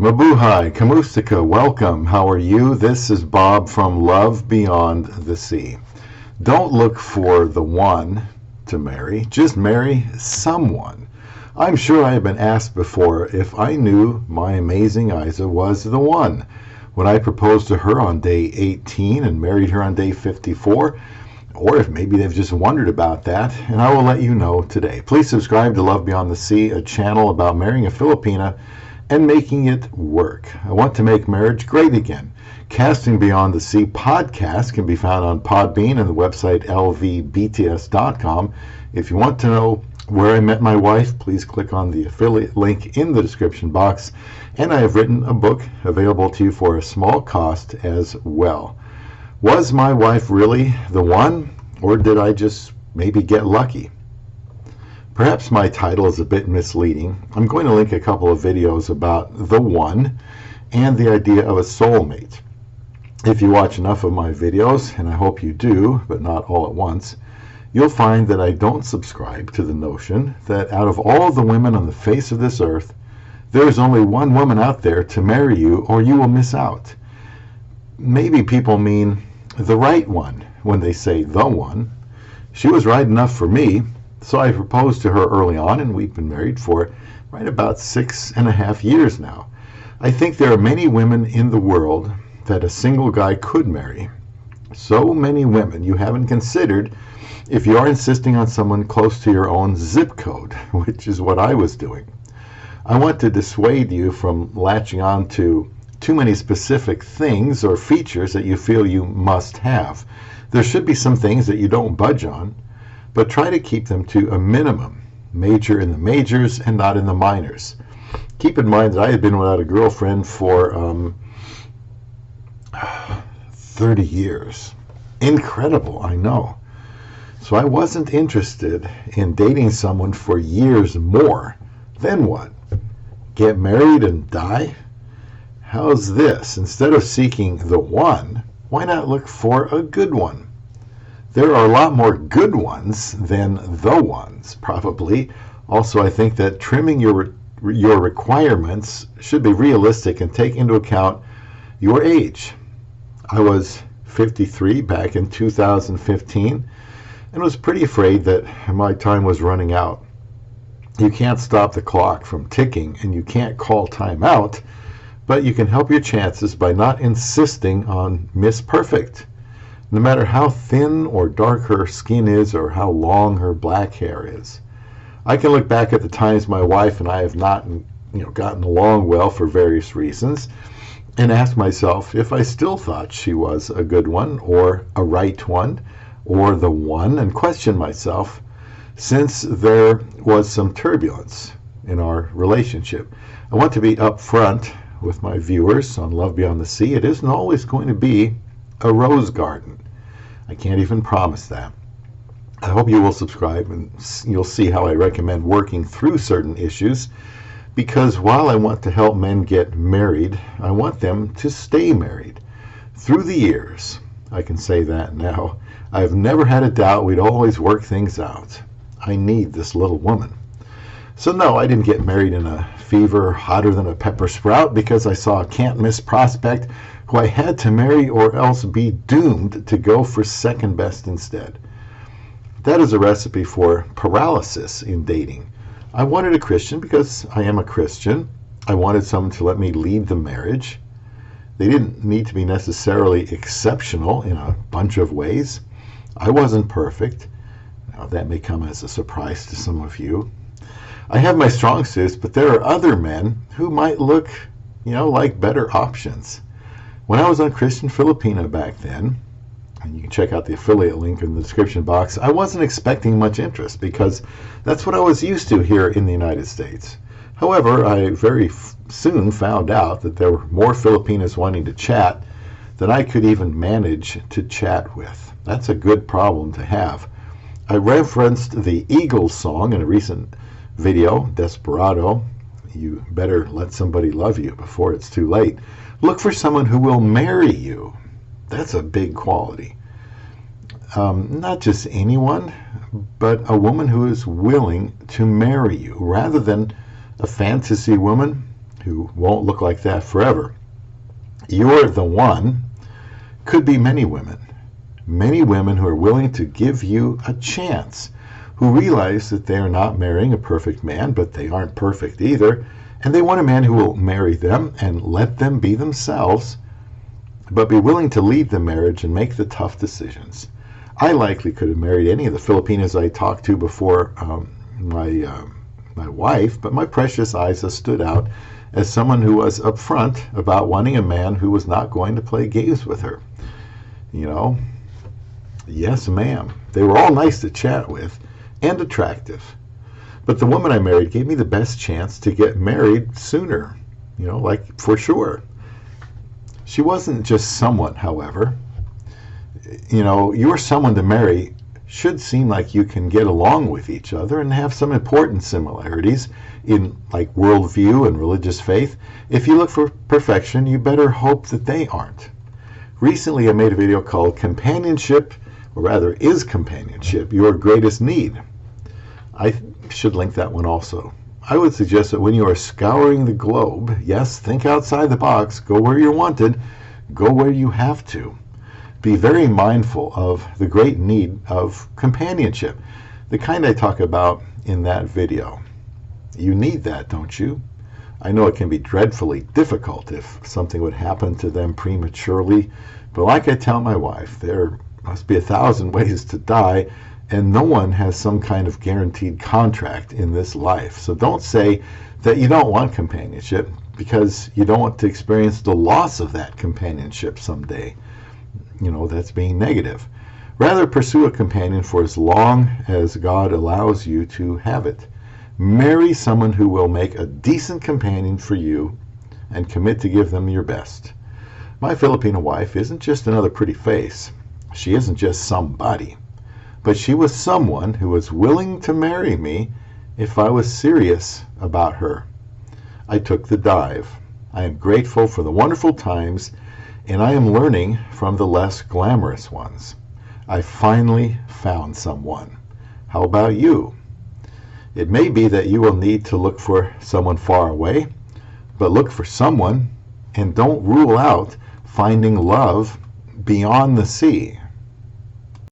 Mabuhay, Kamustika, welcome. How are you? This is Bob from Love Beyond the Sea. Don't look for the one to marry, just marry someone. I'm sure I have been asked before if I knew my amazing Isa was the one. When I proposed to her on day 18 and married her on day 54, or if maybe they've just wondered about that, and I will let you know today. Please subscribe to Love Beyond the Sea, a channel about marrying a Filipina and making it work. I want to make marriage great again. Casting Beyond the Sea podcast can be found on Podbean and the website lvbts.com. If you want to know where I met my wife, please click on the affiliate link in the description box. And I have written a book available to you for a small cost as well. Was my wife really the one, or did I just maybe get lucky? Perhaps my title is a bit misleading. I'm going to link a couple of videos about the one and the idea of a soulmate. If you watch enough of my videos, and I hope you do, but not all at once, you'll find that I don't subscribe to the notion that out of all the women on the face of this earth, there is only one woman out there to marry you or you will miss out. Maybe people mean the right one when they say the one. She was right enough for me. So I proposed to her early on, and we've been married for right about 6.5 years now. I think there are many women in the world that a single guy could marry. So many women you haven't considered if you are insisting on someone close to your own zip code, which is what I was doing. I want to dissuade you from latching on to too many specific things or features that you feel you must have. There should be some things that you don't budge on, but try to keep them to a minimum. Major in the majors and not in the minors. Keep in mind that I had been without a girlfriend for 30 years. Incredible, I know. So I wasn't interested in dating someone for years more. Then what? Get married and die? How's this? Instead of seeking the one, why not look for a good one? There are a lot more good ones than the ones, probably. Also, I think that trimming your requirements should be realistic and take into account your age. I was 53 back in 2015 and was pretty afraid that my time was running out. You can't stop the clock from ticking and you can't call time out, but you can help your chances by not insisting on Miss Perfect. No matter how thin or dark her skin is or how long her black hair is. I can look back at the times my wife and I have not gotten along well for various reasons and ask myself if I still thought she was a good one or a right one or the one, and question myself since there was some turbulence in our relationship. I want to be upfront with my viewers on Love Beyond the Sea. It isn't always going to be a rose garden. I can't even promise that. I hope you will subscribe and you'll see how I recommend working through certain issues, because while I want to help men get married, I want them to stay married through the years. I can say that now. I've never had a doubt we'd always work things out. I need this little woman. So no, I didn't get married in a fever hotter than a pepper sprout because I saw a can't-miss prospect who I had to marry or else be doomed to go for second best instead. That is a recipe for paralysis in dating. I wanted a Christian because I am a Christian. I wanted someone to let me lead the marriage. They didn't need to be necessarily exceptional in a bunch of ways. I wasn't perfect. Now, that may come as a surprise to some of you. I have my strong suits, but there are other men who might look, like better options. When I was on Christian Filipina back then, and you can check out the affiliate link in the description box, I wasn't expecting much interest because that's what I was used to here in the United States. However, I very soon found out that there were more Filipinas wanting to chat than I could even manage to chat with. That's a good problem to have. I referenced the Eagles song in a recent video, Desperado. You better let somebody love you before it's too late. Look for someone who will marry you. That's a big quality. Not just anyone, but a woman who is willing to marry you rather than a fantasy woman who won't look like that forever. You're the one could be many women who are willing to give you a chance, who realize that they are not marrying a perfect man, but they aren't perfect either, and they want a man who will marry them and let them be themselves, but be willing to lead the marriage and make the tough decisions. I likely could have married any of the Filipinas I talked to before my wife, but my precious Isa stood out as someone who was upfront about wanting a man who was not going to play games with her. You know, yes, ma'am. They were all nice to chat with and attractive. But the woman I married gave me the best chance to get married sooner, like for sure. She wasn't just someone, however. You're someone to marry should seem like you can get along with each other and have some important similarities in like worldview and religious faith. If you look for perfection, you better hope that they aren't. Recently, I made a video called Companionship, or rather, Is Companionship Your Greatest Need? I should link that one also. I would suggest that when you are scouring the globe, yes, think outside the box, go where you're wanted, go where you have to. Be very mindful of the great need of companionship, the kind I talk about in that video. You need that, don't you? I know it can be dreadfully difficult if something would happen to them prematurely, but like I tell my wife, there must be 1,000 ways to die, and no one has some kind of guaranteed contract in this life. So don't say that you don't want companionship because you don't want to experience the loss of that companionship someday. That's being negative. Rather, pursue a companion for as long as God allows you to have it. Marry someone who will make a decent companion for you and commit to give them your best. My Filipino wife isn't just another pretty face. She isn't just somebody. But she was someone who was willing to marry me if I was serious about her. I took the dive. I am grateful for the wonderful times, and I am learning from the less glamorous ones. I finally found someone. How about you? It may be that you will need to look for someone far away, but look for someone and don't rule out finding love beyond the sea.